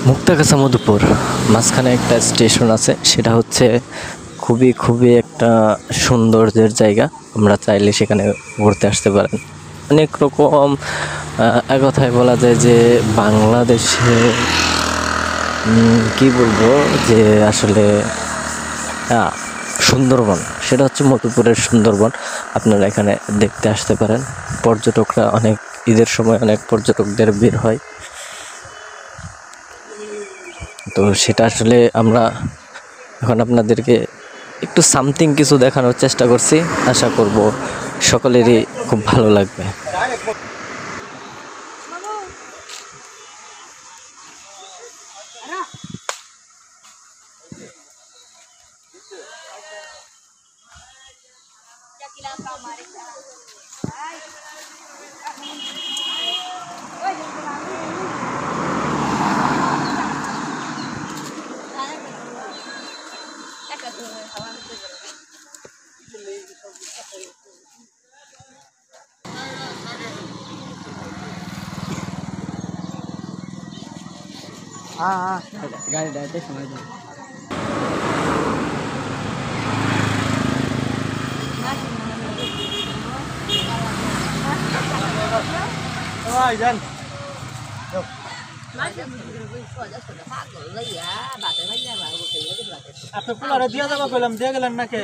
মুক্তাগাছা মধুপুর মাঝখানে একটা স্টেশন আছে, সেটা হচ্ছে খুবই খুবই একটা সৌন্দর্যের জায়গা। আমরা চাইলে সেখানে ঘুরতে আসতে পারেন। অনেক রকম এক কথায় বলা যায় যে বাংলাদেশে কি বলবো যে আসলে সুন্দরবন, সেটা হচ্ছে মধুপুরের সুন্দরবন। আপনারা এখানে দেখতে আসতে পারেন। পর্যটকরা অনেক, ঈদের সময় অনেক পর্যটকদের ভিড় হয়। তো সেটা আসলে আমরা এখন আপনাদেরকে একটু সামথিং কিছু দেখানোর চেষ্টা করছি। আশা করব সকলেরই খুব ভালো লাগবে। গাড়ি ডাইতে সময় দেয়। আপনি পোলারে দিয়ে যাবো কইলাম, দিয়ে গেলেন নাকি?